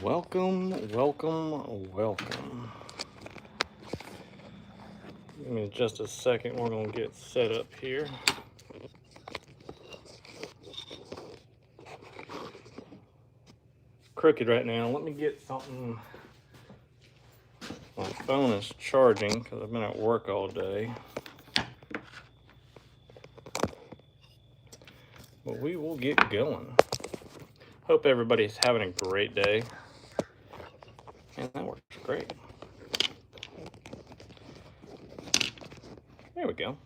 Welcome. Give me just a second. We're going to get set up here. Crooked right now. Let me get something. My phone is charging because I've been at work all day. But we will get going. Hope everybody's having a great day. And that works great. There we go.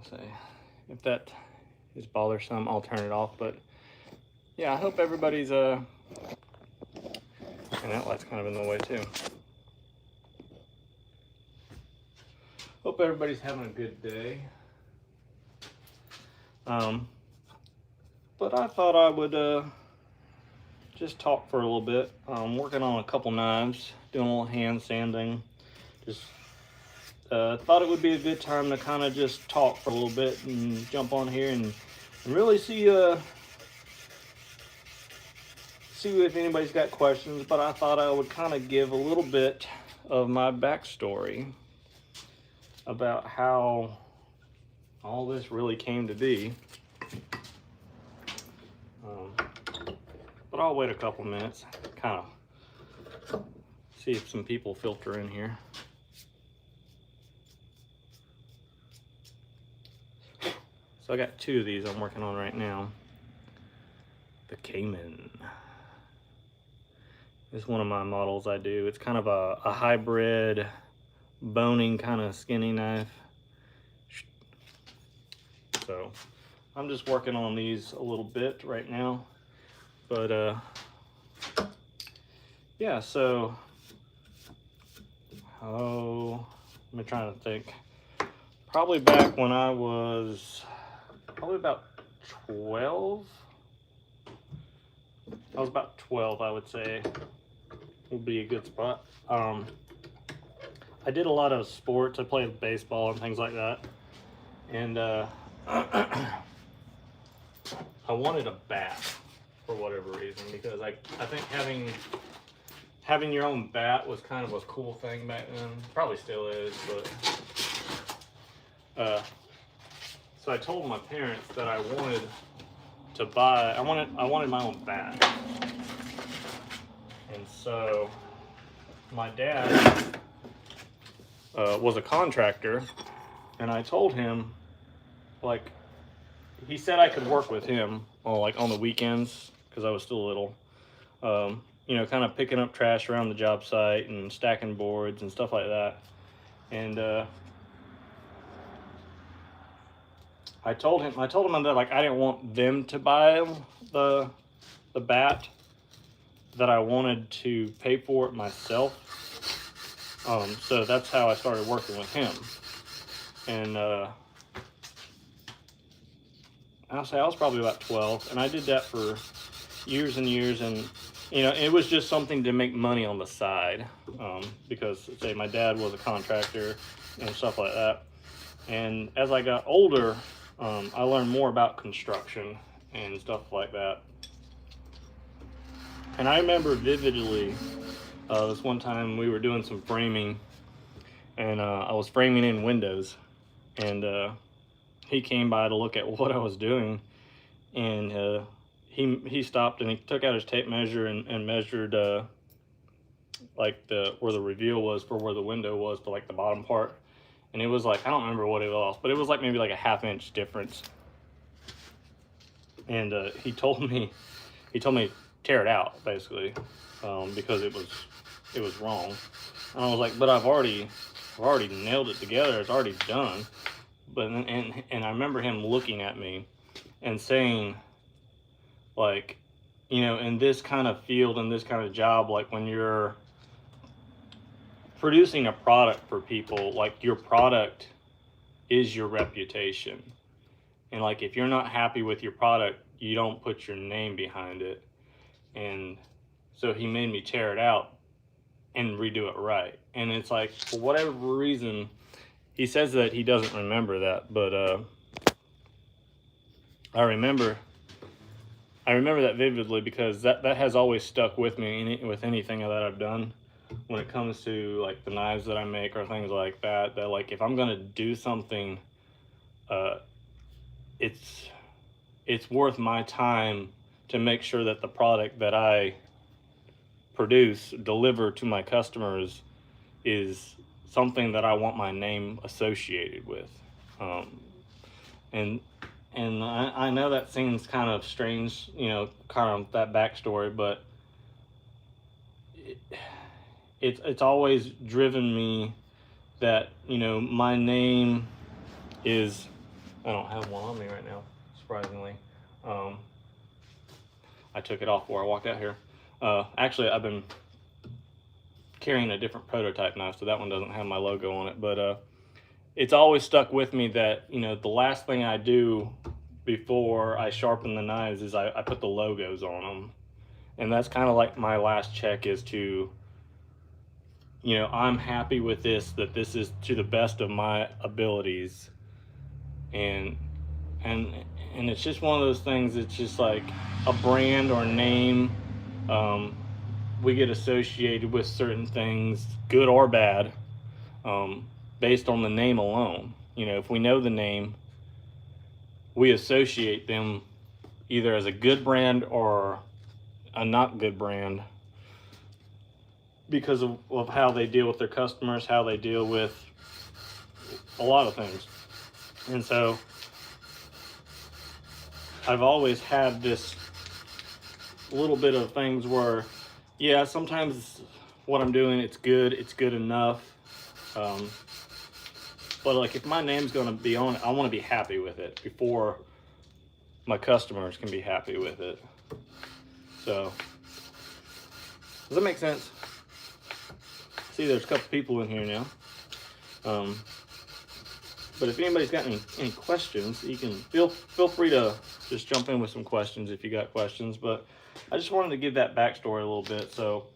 So if that is bothersome, I'll turn it off. But yeah, I hope everybody's and that light's kind of in the way too. Hope everybody's having a good day. But I thought I would just talk for a little bit. I'm working on a couple knives, doing a little hand sanding. Just thought it would be a good time to kind of just talk for a little bit and jump on here and really see if anybody's got questions. But I thought I would kind of give a little bit of my backstory about how all this really came to be. But I'll wait a couple minutes, kind of see if some people filter in here. So I got two of these I'm working on right now. The Cayman. This is one of my models I do. It's kind of a hybrid boning kind of skinny knife. So I'm just working on these a little bit right now. But yeah, so I'm trying to think. Probably back when I was probably about 12. I was about 12, I would say, would be a good spot. I did a lot of sports. I played baseball and things like that. And I wanted a bat for whatever reason, because I think having your own bat was kind of a cool thing back then. Probably still is, but so I told my parents that I wanted to buy. I wanted my own bat, and so my dad was a contractor, and I told him, like, he said I could work with him on the weekends because I was still little. You know, kind of picking up trash around the job site and stacking boards and stuff like that. And I told him that, like, I didn't want them to buy the bat, that I wanted to pay for it myself. So that's how I started working with him. And I'll say I was probably about 12, and I did that for years and years. And you know, it was just something to make money on the side, because, say, my dad was a contractor and stuff like that. And as I got older, I learned more about construction and stuff like that. And I remember vividly this one time we were doing some framing, and I was framing in windows, and he came by to look at what I was doing, and he stopped and he took out his tape measure and measured like where the reveal was for where the window was, to like the bottom part. And it was like, I don't remember what it was, but it was like maybe like a ½ inch difference. And he told me tear it out, basically, because it was wrong. And I was like, but I've already nailed it together. It's already done. But and I remember him looking at me and saying, like, you know, in this kind of field, in this kind of job, like when you're producing a product for people, like, your product is your reputation. And like, if you're not happy with your product, you don't put your name behind it. And so he made me tear it out and redo it right. And it's like, for whatever reason, he says that he doesn't remember that, but I remember I remember that vividly because that has always stuck with me with anything that I've done when it comes to like the knives that I make or things like that. That like if I'm gonna do something, uh, it's worth my time to make sure that the product that I produce, deliver to my customers, is something that I want my name associated with. Um, and I know that seems kind of strange, you know, kind of that backstory, but it, it's always driven me that, you know, my name is, I don't have one on me right now, surprisingly. Um, I took it off before I walked out here. Actually, I've been carrying a different prototype knife, so that one doesn't have my logo on it, but it's always stuck with me that, you know, the last thing I do before I sharpen the knives is I put the logos on them. And that's kind of like my last check is to, you know, I'm happy with this, that this is to the best of my abilities. And and and it's just one of those things. It's just like a brand or name. We get associated with certain things, good or bad, based on the name alone. You know, if we know the name, we associate them either as a good brand or a not good brand because of how they deal with their customers, how they deal with a lot of things. And so I've always had this little bit of things where, yeah, sometimes what I'm doing, it's good enough. But like if my name's gonna be on it, I wanna be happy with it before my customers can be happy with it. So, does that make sense? See, there's a couple people in here now. But if anybody's got any questions, you can feel free to just jump in with some questions if you got questions. But I just wanted to give that backstory a little bit. So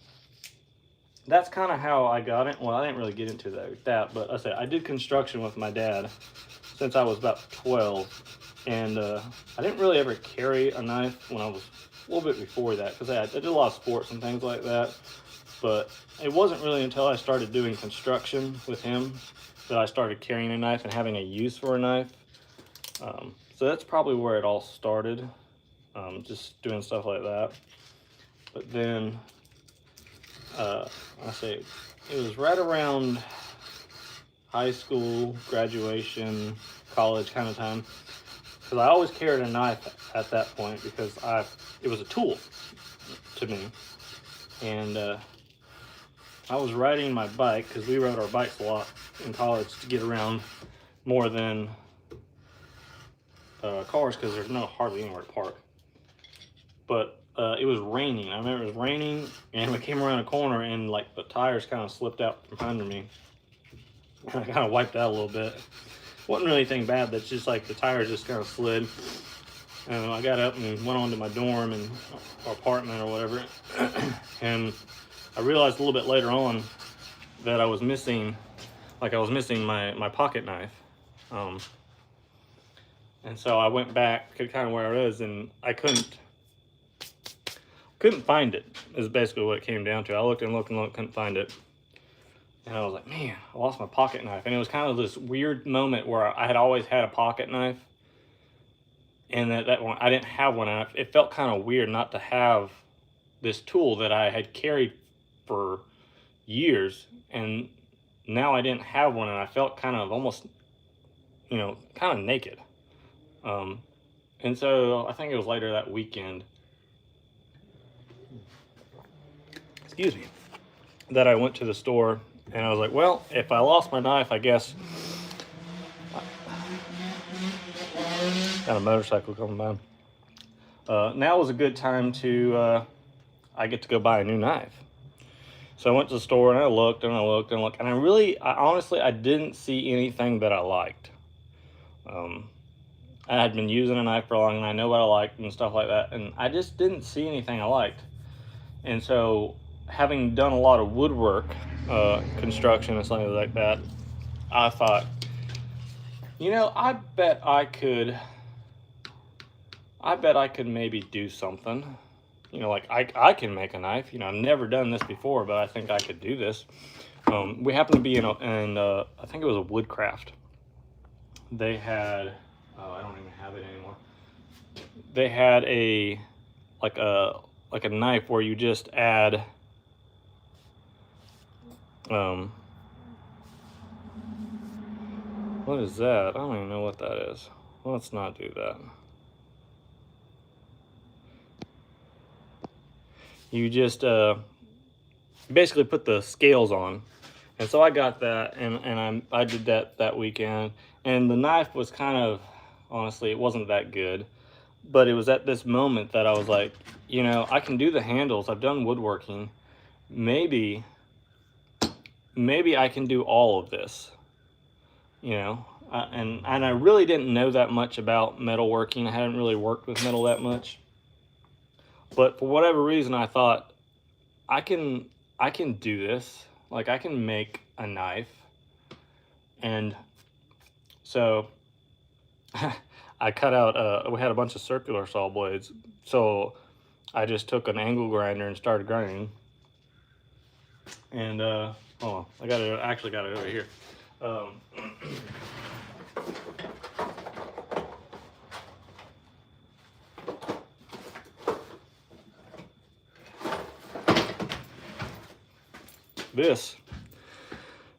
that's kind of how I got it. Well, I didn't really get into that, but I said I did construction with my dad since I was about 12, and I didn't really ever carry a knife when I was a little bit before that because I did a lot of sports and things like that. But it wasn't really until I started doing construction with him that I started carrying a knife and having a use for a knife. So that's probably where it all started, just doing stuff like that. But then, I say it was right around high school, graduation, college kind of time, because I always carried a knife at that point because it was a tool to me. And I was riding my bike because we rode our bikes a lot in college to get around more than cars because there's hardly anywhere to park. But it was raining. I remember it was raining, and we came around a corner, and like the tires kind of slipped out from under me, and I kind of wiped out a little bit. Wasn't really anything bad. That's just like the tires just kind of slid. And I got up and went on to my dorm and apartment or whatever, and I realized a little bit later on that I was missing my pocket knife. And so I went back to kind of where I was, and I couldn't find it, is basically what it came down to. I looked and looked and looked, couldn't find it. And I was like, man, I lost my pocket knife. And it was kind of this weird moment where I had always had a pocket knife, and that one, I didn't have one. And it felt kind of weird not to have this tool that I had carried for years, and now I didn't have one, and I felt kind of almost, you know, kind of naked. And so I think it was later that weekend, excuse me, that I went to the store, and I was like, well, if I lost my knife, I guess. Got a motorcycle coming by. Now was a good time to, I get to go buy a new knife. So I went to the store and I looked and I looked and looked, and I honestly, I didn't see anything that I liked. I had been using a knife for long, and I know what I liked and stuff like that, and I just didn't see anything I liked. And so, having done a lot of woodwork, construction and something like that, I thought, you know, I bet I could I bet I could maybe do something. You know, like I can make a knife. You know, I've never done this before, but I think I could do this. We happened to be in I think it was a Woodcraft. They had, oh, I don't even have it anymore. They had a like a knife where you just add what is that? I don't even know what that is. Let's not do that. You just basically put the scales on. And so I got that, and I did that weekend. And the knife was kind of, honestly, it wasn't that good. But it was at this moment that I was like, you know, I can do the handles. I've done woodworking. Maybe I can do all of this, you know. And I really didn't know that much about metalworking. I hadn't really worked with metal that much. But for whatever reason, I thought, I can do this. Like, I can make a knife. And so I cut out, we had a bunch of circular saw blades. So I just took an angle grinder and started grinding. And, hold on, I actually got it over here.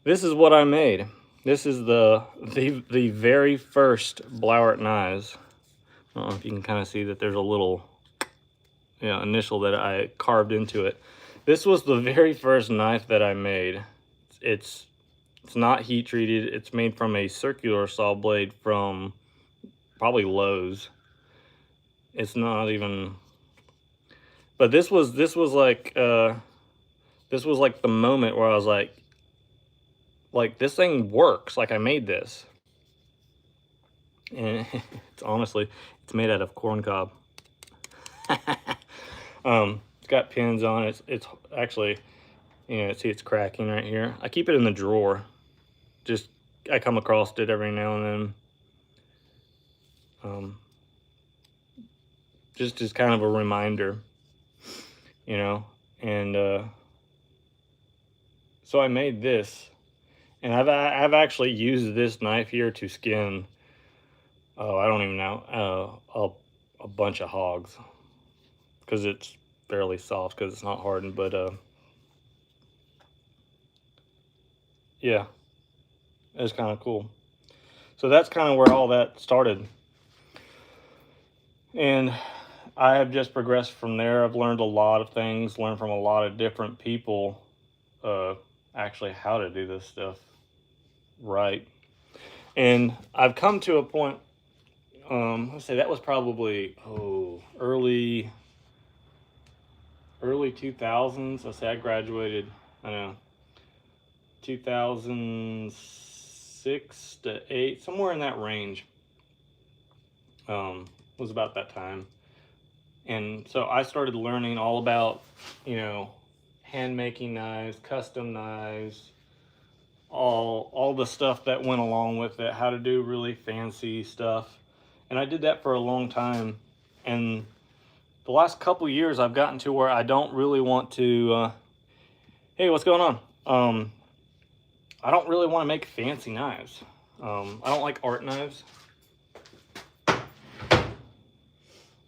This is what I made. This is the very first Blauert knives. I don't know if you can kind of see that there's a little, initial that I carved into it. This was the very first knife that I made. It's not heat treated. It's made from a circular saw blade from probably Lowe's. It's not even, but this was like the moment where I was like this thing works. Like, I made this. And it's made out of corn cob. It's got pins on it. It's actually, see, it's cracking right here. I keep it in the drawer. Just, I come across it every now and then. Just kind of a reminder, and so I made this, and I've actually used this knife here to skin, I don't even know, a bunch of hogs, because it's fairly soft because it's not hardened. But yeah, it's kind of cool. So that's kind of where all that started, and I have just progressed from there. I've learned a lot of things, learned from a lot of different people, actually how to do this stuff right. And I've come to a point, let's say that was probably, early 2000s. Let's say I graduated, 2006 to 8, somewhere in that range, was about that time. And so I started learning all about, hand making knives, custom knives, all the stuff that went along with it, how to do really fancy stuff. And I did that for a long time. And the last couple years I've gotten to where I don't really want to, hey, what's going on? I don't really want to make fancy knives. I don't like art knives.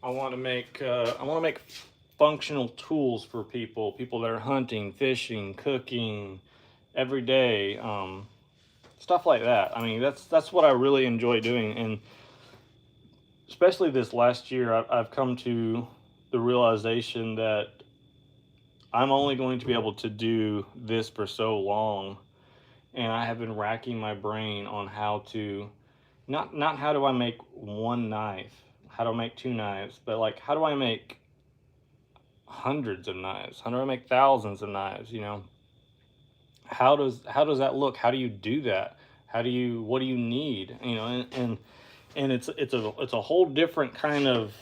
I want to make functional tools for people that are hunting, fishing, cooking, every day, stuff like that. I mean, that's what I really enjoy doing. And especially this last year, I've come to the realization that I'm only going to be able to do this for so long. And I have been racking my brain on how to, not how do I make one knife, how do I make 2 knives, but like, how do I make hundreds of knives? How do I make thousands of knives? How does that look? How do you do that? What do you need? And it's a whole different kind of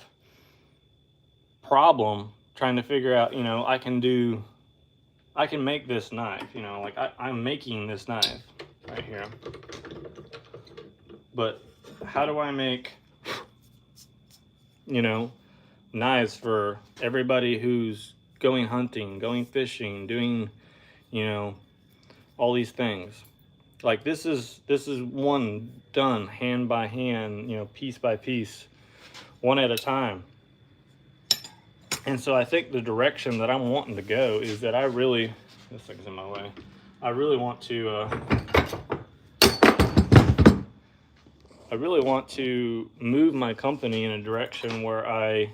problem trying to figure out, I can make this knife, like I'm making this knife right here. But how do I make you know, knives for everybody who's going hunting, going fishing, doing, you know, all these things. Like this is one done hand by hand, you know, piece by piece, one at a time. And so I think the direction that I'm wanting to go is that this thing's in my way. I really want to move my company in a direction where I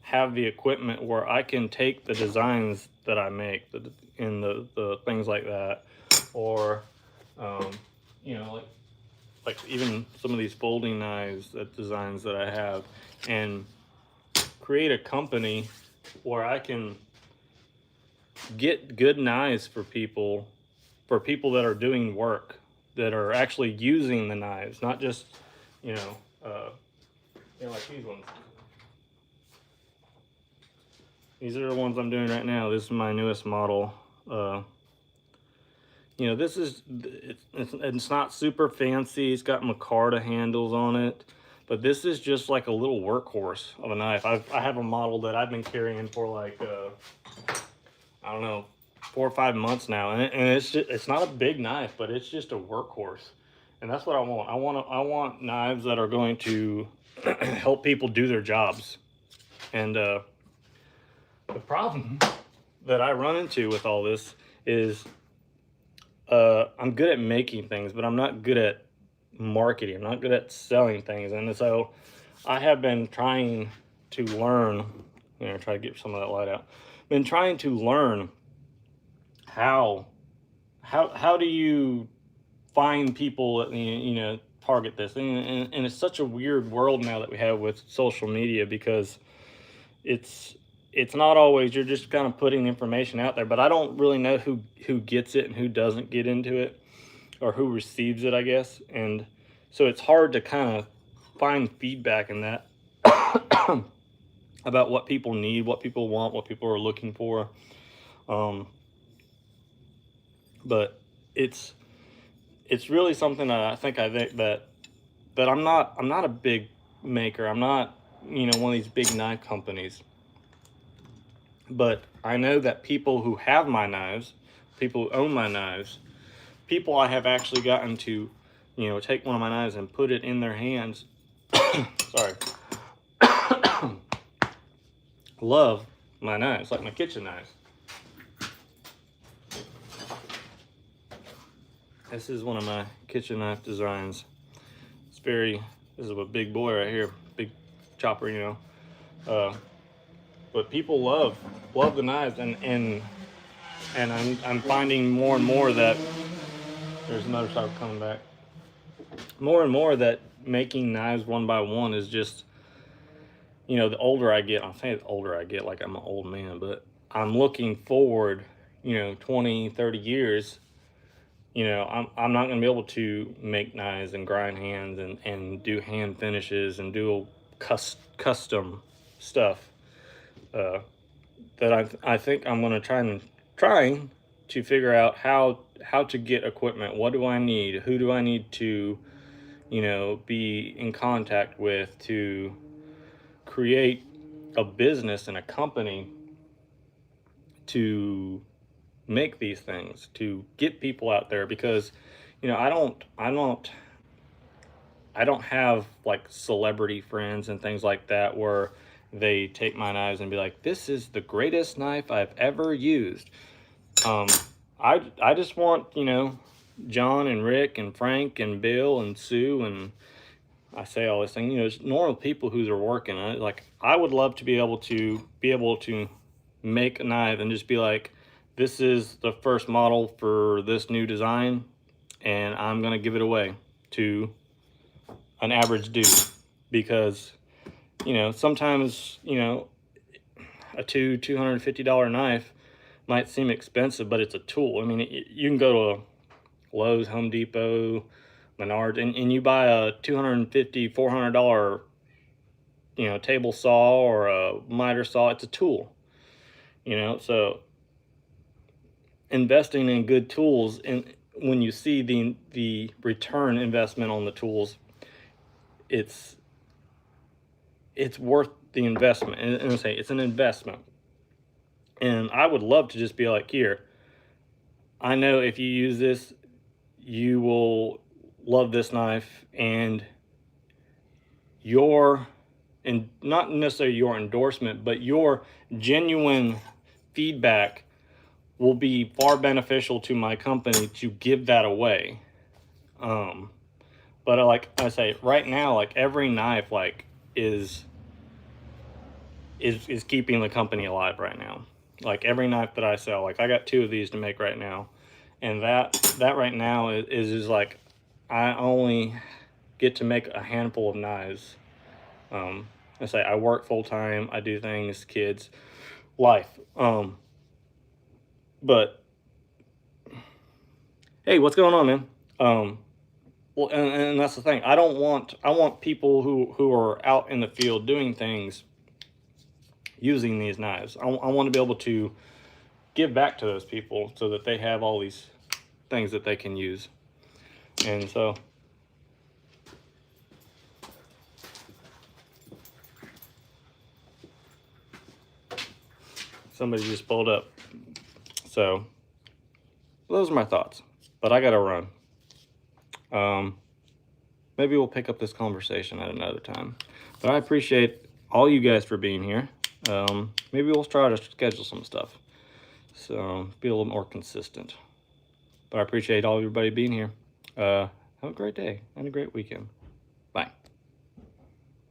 have the equipment where I can take the designs that I make, the things like that, or you know, like even some of these folding knives, that designs that I have, and create a company where I can get good knives for people that are doing work, that are actually using the knives, not just, you know, like these ones. These are the ones I'm doing right now. This is my newest model. You know, it's not super fancy. It's got micarta handles on it, but this is just like a little workhorse of a knife. I have a model that I've been carrying for like I don't know, 4 or 5 months now, and it's not a big knife, but it's just a workhorse, and that's what I want. I want knives that are going to help people do their jobs, and the problem that I run into with all this is I'm good at making things, but I'm not good at marketing. I'm not good at selling things, and so I have been trying to learn. Try to get some of that light out. Been trying to learn how do you find people that, you know, target this, and it's such a weird world now that we have with social media, because it's not always, you're just kind of putting information out there, but I don't really know who gets it and who doesn't get into it, or who receives it, I guess. And so it's hard to kind of find feedback in that about what people need, what people want, what people are looking for. But it's really something that I think that I'm not a big maker. I'm not, you know, one of these big knife companies. But I know that people who have my knives, people who own my knives, people I have actually gotten to, you know, take one of my knives and put it in their hands. Sorry. Love my knives, like my kitchen knives. This is one of my kitchen knife designs. This is a big boy right here, big chopper, you know. But people love the knives, and I'm finding more and more that there's another chopper coming back. More and more that making knives one by one is just, you know, the older I get, I'm saying the older I get like I'm an old man, but I'm looking forward, you know, 20, 30 years, you know, I'm not going to be able to make knives and grind hands and do hand finishes and do custom stuff. That I think I'm going to trying to figure out how to get equipment. What do I need? Who do I need to, you know, be in contact with to create a business and a company to make these things, to get people out there. Because, you know, I don't have like celebrity friends and things like that where they take my knives and be like, this is the greatest knife I've ever used. I just want, you know, John and Rick and Frank and Bill and Sue, and I say all this thing, you know, it's normal people who are working on it. Like, I would love to be able to make a knife and just be like, this is the first model for this new design, and I'm gonna give it away to an average dude. Because, you know, sometimes, you know, a $250 knife might seem expensive, but it's a tool. I mean, you can go to Lowe's, Home Depot, Menards, and you buy a $250, $400, you know, table saw or a miter saw. It's a tool, you know. So investing in good tools, and when you see the return investment on the tools, it's worth the investment, and say it's an investment. And I would love to just be like, here, I know if you use this, you will love this knife, and your, and not necessarily your endorsement, but your genuine feedback will be far beneficial to my company to give that away. But like I say, right now, like every knife like is keeping the company alive right now. Like every knife that I sell, like I got 2 of these to make right now, and that right now is like I only get to make a handful of knives. I say I work full time, I do things, kids, life. But hey, what's going on, man? Well, and that's the thing. I want people who are out in the field doing things using these knives. I want to be able to give back to those people so that they have all these things that they can use. And so somebody just pulled up. So those are my thoughts, but I gotta run. Maybe we'll pick up this conversation at another time, but I appreciate all you guys for being here. Maybe we'll try to schedule some stuff, so be a little more consistent. But I appreciate all everybody being here. Have a great day and a great weekend. Bye.